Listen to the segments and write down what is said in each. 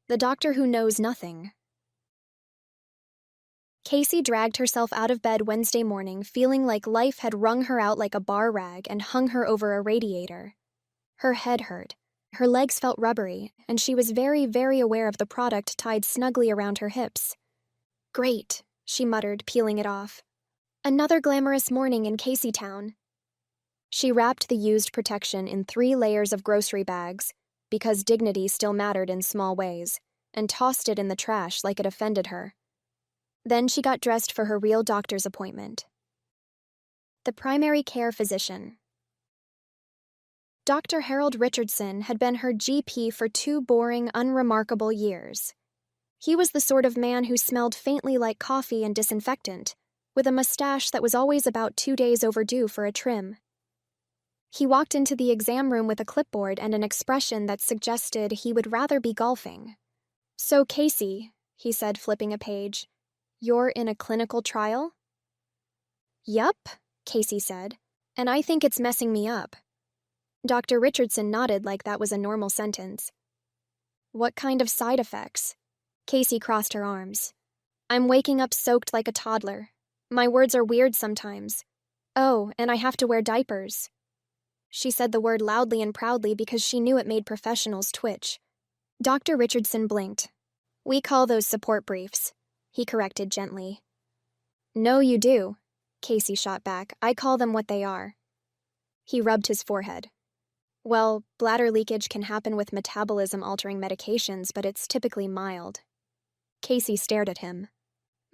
The doctor who knows nothing. Casey dragged herself out of bed Wednesday morning, feeling like life had wrung her out like a bar rag and hung her over a radiator. Her head hurt. Her legs felt rubbery, and she was very, very aware of the product tied snugly around her hips. Great, she muttered, peeling it off. Another glamorous morning in Caseytown. She wrapped the used protection in 3 layers of grocery bags, because dignity still mattered in small ways, and tossed it in the trash like it offended her. Then she got dressed for her real doctor's appointment. The primary care physician. Dr. Harold Richardson had been her GP for 2 boring, unremarkable years. He was the sort of man who smelled faintly like coffee and disinfectant, with a mustache that was always about 2 days overdue for a trim. He walked into the exam room with a clipboard and an expression that suggested he would rather be golfing. "So, Casey," he said, flipping a page, "you're in a clinical trial?" "Yup," Casey said, "and I think it's messing me up." Dr. Richardson nodded like that was a normal sentence. "What kind of side effects?" Casey crossed her arms. "I'm waking up soaked like a toddler. My words are weird sometimes. Oh, and I have to wear diapers." She said the word loudly and proudly because she knew it made professionals twitch. Dr. Richardson blinked. "We call those support briefs," he corrected gently. "No, you do," Casey shot back. "I call them what they are." He rubbed his forehead. "Well, bladder leakage can happen with metabolism-altering medications, but it's typically mild." Casey stared at him.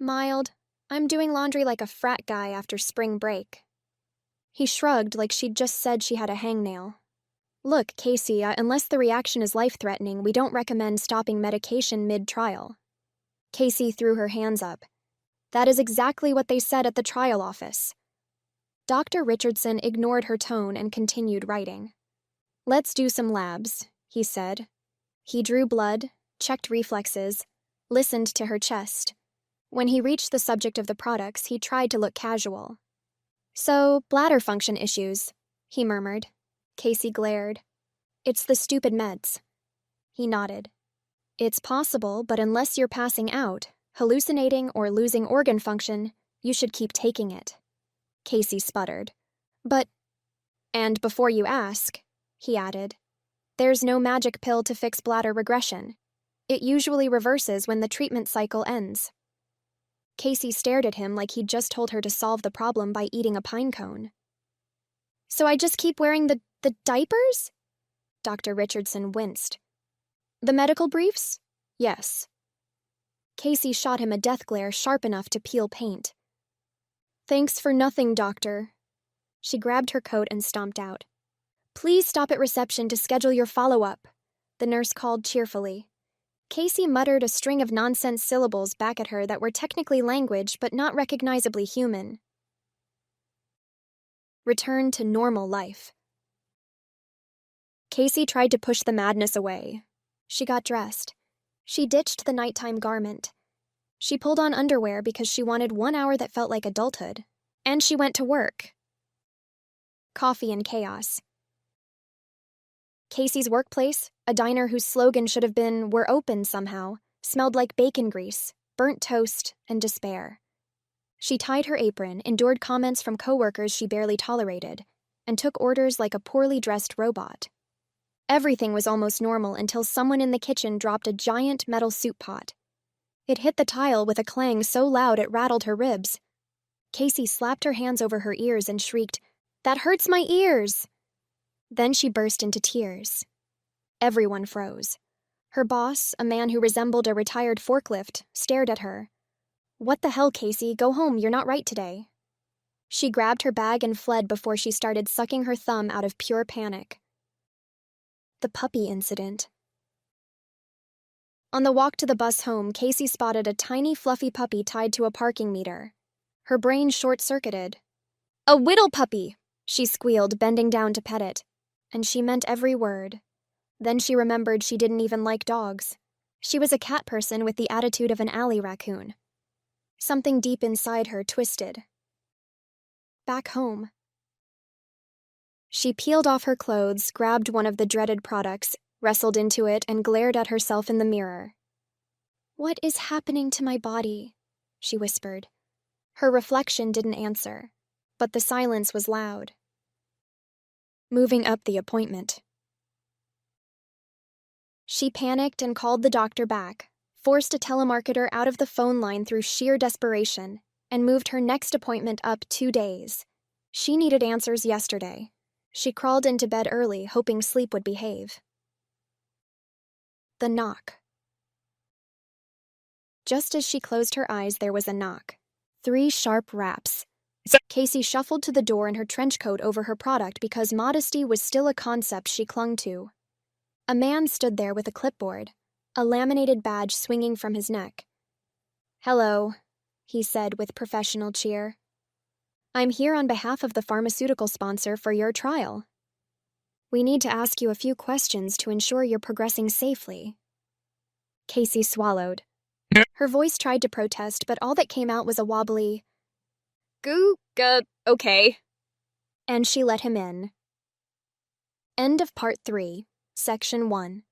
"Mild? I'm doing laundry like a frat guy after spring break." He shrugged like she'd just said she had a hangnail. "Look, Casey, unless the reaction is life-threatening, we don't recommend stopping medication mid-trial." Casey threw her hands up. "That is exactly what they said at the trial office." Dr. Richardson ignored her tone and continued writing. "Let's do some labs," he said. He drew blood, checked reflexes, listened to her chest. When he reached the subject of the products, he tried to look casual. "So, bladder function issues," he murmured. Casey glared. "It's the stupid meds." He nodded. "It's possible, but unless you're passing out, hallucinating, or losing organ function, you should keep taking it." Casey sputtered. "But, and before you ask," he added, "there's no magic pill to fix bladder regression. It usually reverses when the treatment cycle ends." Casey stared at him like he'd just told her to solve the problem by eating a pine cone. "So I just keep wearing the diapers?" Dr. Richardson winced. "The medical briefs? Yes." Casey shot him a death glare sharp enough to peel paint. "Thanks for nothing, doctor." She grabbed her coat and stomped out. "Please stop at reception to schedule your follow-up," the nurse called cheerfully. Casey muttered a string of nonsense syllables back at her that were technically language but not recognizably human. Return to normal life. Casey tried to push the madness away. She got dressed. She ditched the nighttime garment. She pulled on underwear because she wanted 1 hour that felt like adulthood. And she went to work. Coffee and chaos. Casey's workplace, a diner whose slogan should have been "We're open somehow," smelled like bacon grease, burnt toast, and despair. She tied her apron, endured comments from coworkers she barely tolerated, and took orders like a poorly dressed robot. Everything was almost normal until someone in the kitchen dropped a giant metal soup pot. It hit the tile with a clang so loud it rattled her ribs. Casey slapped her hands over her ears and shrieked, "That hurts my ears!" Then she burst into tears. Everyone froze. Her boss, a man who resembled a retired forklift, stared at her. "What the hell, Casey? Go home, you're not right today." She grabbed her bag and fled before she started sucking her thumb out of pure panic. The puppy incident. On the walk to the bus home, Casey spotted a tiny fluffy puppy tied to a parking meter. Her brain short-circuited. "A whittle puppy!" she squealed, bending down to pet it. And she meant every word. Then she remembered she didn't even like dogs. She was a cat person with the attitude of an alley raccoon. Something deep inside her twisted. Back home. She peeled off her clothes, grabbed one of the dreaded products, wrestled into it, and glared at herself in the mirror. "What is happening to my body?" she whispered. Her reflection didn't answer, but the silence was loud. Moving up the appointment. She panicked and called the doctor back, forced a telemarketer out of the phone line through sheer desperation, and moved her next appointment up 2 days. She needed answers yesterday. She crawled into bed early, hoping sleep would behave. The knock. Just as she closed her eyes, there was a knock. 3 sharp raps. Casey shuffled to the door in her trench coat over her product because modesty was still a concept she clung to. A man stood there with a clipboard, a laminated badge swinging from his neck. "Hello," he said with professional cheer. "I'm here on behalf of the pharmaceutical sponsor for your trial. We need to ask you a few questions to ensure you're progressing safely." Casey swallowed. Her voice tried to protest, but all that came out was a wobbly, okay. And she let him in. End of Part 3, Section 1.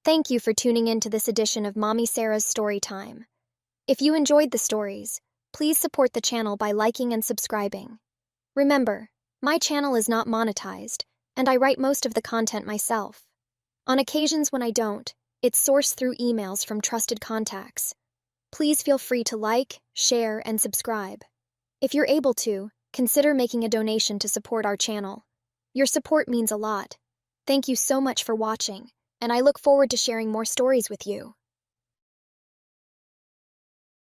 Thank you for tuning in to this edition of Mommy Sarah's Story Time. If you enjoyed the stories, please support the channel by liking and subscribing. Remember, my channel is not monetized, and I write most of the content myself. On occasions when I don't, it's sourced through emails from trusted contacts. Please feel free to like, share, and subscribe. If you're able to, consider making a donation to support our channel. Your support means a lot. Thank you so much for watching, and I look forward to sharing more stories with you.